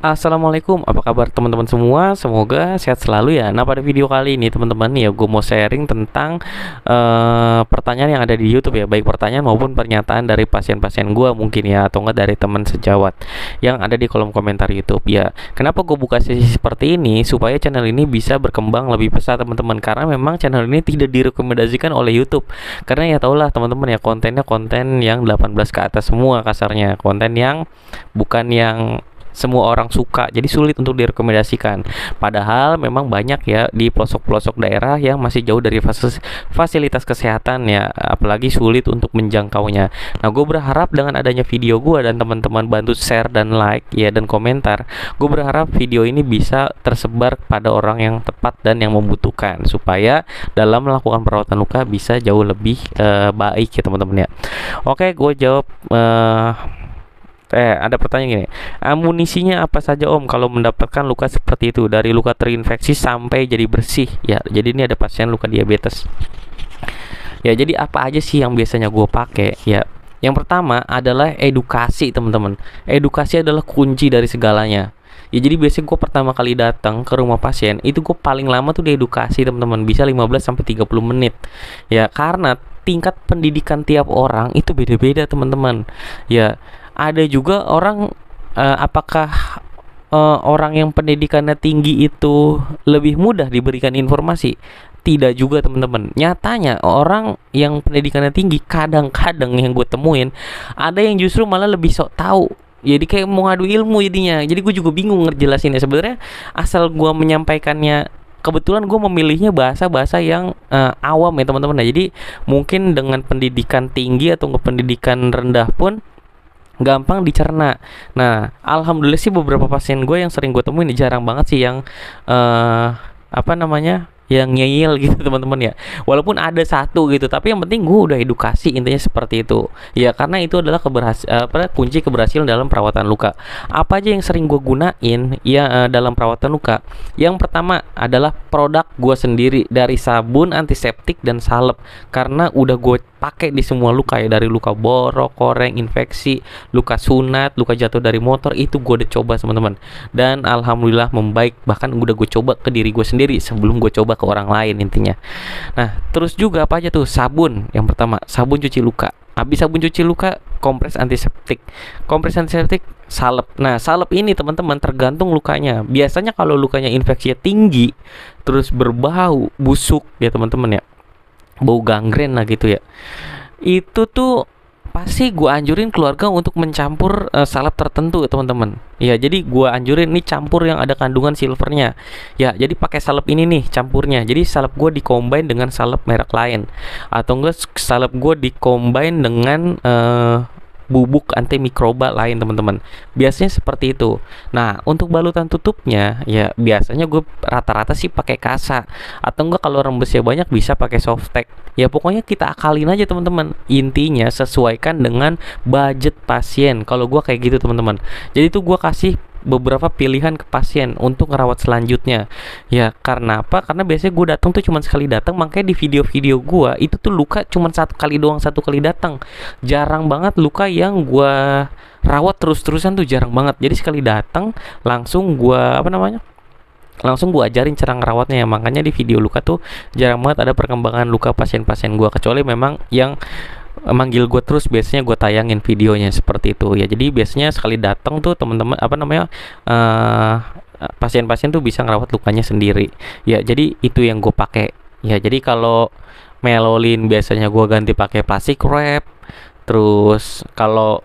Assalamualaikum, apa kabar teman-teman semua? Semoga sehat selalu ya. Nah, pada video kali ini teman-teman ya, gue mau sharing tentang pertanyaan yang ada di YouTube ya, baik pertanyaan maupun pernyataan dari pasien-pasien gue mungkin ya, atau enggak dari teman sejawat yang ada di kolom komentar YouTube ya. Kenapa gue buka sesi seperti ini? Supaya channel ini bisa berkembang lebih pesat teman-teman, karena memang channel ini tidak direkomendasikan oleh YouTube. Karena ya taulah teman-teman ya, kontennya konten yang 18 ke atas semua kasarnya, konten yang bukan yang semua orang suka, jadi sulit untuk direkomendasikan. Padahal memang banyak ya di pelosok-pelosok daerah yang masih jauh dari fasilitas kesehatan ya, apalagi sulit untuk menjangkaunya. Nah, gue berharap dengan adanya video gue dan teman-teman bantu share dan like ya, dan komentar, gue berharap video ini bisa tersebar pada orang yang tepat dan yang membutuhkan, supaya dalam melakukan perawatan luka bisa jauh lebih baik ya teman-teman ya. Oke, gue jawab. Ada pertanyaan gini, amunisinya apa saja Om kalau mendapatkan luka seperti itu, dari luka terinfeksi sampai jadi bersih ya. Jadi ini ada pasien luka diabetes ya. Jadi apa aja sih yang biasanya gue pakai ya? Yang pertama adalah edukasi teman-teman. Edukasi adalah kunci dari segalanya ya. Jadi biasanya gue pertama kali datang ke rumah pasien itu gue paling lama tuh diedukasi teman-teman, bisa 15-30 menit ya, karena tingkat pendidikan tiap orang itu beda-beda teman-teman ya. Ada juga orang, apakah orang yang pendidikannya tinggi itu lebih mudah diberikan informasi? Tidak juga teman-teman. Nyatanya orang yang pendidikannya tinggi kadang-kadang yang gue temuin ada yang justru malah lebih sok tahu. Jadi kayak mau ngadu ilmu jadinya. Jadi gue juga bingung ngejelasinnya. Sebenarnya asal gue menyampaikannya, kebetulan gue memilihnya bahasa-bahasa yang awam ya teman-teman. Nah, jadi mungkin dengan pendidikan tinggi atau pendidikan rendah pun gampang dicerna. Nah, alhamdulillah sih beberapa pasien gue yang sering gue temuin, jarang banget sih yang yang ngeyel gitu teman-teman ya. Walaupun ada satu gitu, tapi yang penting gue udah edukasi, intinya seperti itu ya. Karena itu adalah kunci keberhasilan dalam perawatan luka. Apa aja yang sering gue gunain ya dalam perawatan luka? Yang pertama adalah produk gue sendiri, dari sabun, antiseptik, dan salep. Karena udah gue pakai di semua luka ya, dari luka borok, koreng, infeksi, luka sunat, luka jatuh dari motor, itu gue udah coba teman-teman, dan alhamdulillah membaik. Bahkan udah gue coba ke diri gue sendiri sebelum gue coba ke orang lain intinya. Nah, terus juga apa aja tuh? Sabun yang pertama, sabun cuci luka. Habis sabun cuci luka, kompres antiseptik. Kompres antiseptik, salep. Nah, salep ini teman-teman tergantung lukanya. Biasanya kalau lukanya infeksinya tinggi, terus berbau, busuk ya teman-teman ya, bau gangren lah gitu ya, itu tuh pasti gue anjurin keluarga untuk mencampur salep tertentu ya teman-teman ya. Jadi gue anjurin nih campur yang ada kandungan silvernya ya. Jadi pakai salep ini nih campurnya. Jadi salep gue dicombine dengan salep merek lain, atau enggak salep gue dicombine dengan bubuk antimikroba lain teman-teman. Biasanya seperti itu. Nah, untuk balutan tutupnya ya biasanya gue rata-rata sih pakai kasa, atau enggak kalau rembesnya banyak bisa pakai softtek. Ya pokoknya kita akalin aja teman-teman. Intinya sesuaikan dengan budget pasien. Kalau gue kayak gitu teman-teman. Jadi tuh gue kasih beberapa pilihan ke pasien untuk ngerawat selanjutnya ya. Karena apa? Karena biasanya gue datang tuh cuma sekali datang, makanya di video-video gue itu tuh luka cuma satu kali datang. Jarang banget luka yang gue rawat terus-terusan tuh, jarang banget. Jadi sekali datang langsung gue langsung gue ajarin cara ngerawatnya ya. Makanya di video luka tuh jarang banget ada perkembangan luka pasien-pasien gue, kecuali memang yang manggil gue terus, biasanya gue tayangin videonya seperti itu ya. Jadi biasanya sekali datang tuh teman-teman pasien-pasien tuh bisa ngerawat lukanya sendiri ya. Jadi itu yang gue pakai ya. Jadi kalau melolin biasanya gue ganti pakai plastik wrap. Terus kalau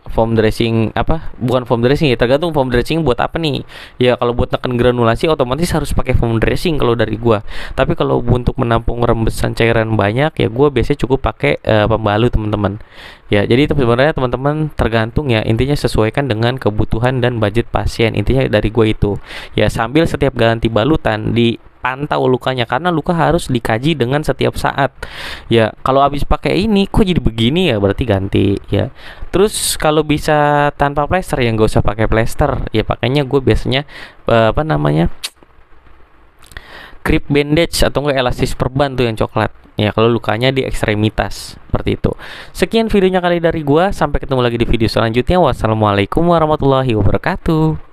foam dressing, bukan foam dressing ya, tergantung foam dressing buat apa nih ya. Kalau buat neken granulasi otomatis harus pakai foam dressing kalau dari gua. Tapi kalau untuk menampung rembesan cairan banyak ya, gua biasanya cukup pakai pembalut teman-teman ya. Jadi itu sebenarnya teman-teman tergantung ya, intinya sesuaikan dengan kebutuhan dan budget pasien. Intinya dari gua itu ya, sambil setiap ganti balutan dipantau lukanya, karena luka harus dikaji dengan setiap saat ya. Kalau habis pakai ini kok jadi begini ya, berarti ganti ya. Terus kalau bisa tanpa plester ya nggak usah pakai plester ya. Pakainya gue biasanya grip bandage atau enggak elastis perban tuh yang coklat ya, kalau lukanya di ekstremitas seperti itu. Sekian videonya kali dari gua, sampai ketemu lagi di video selanjutnya. Wassalamualaikum warahmatullahi wabarakatuh.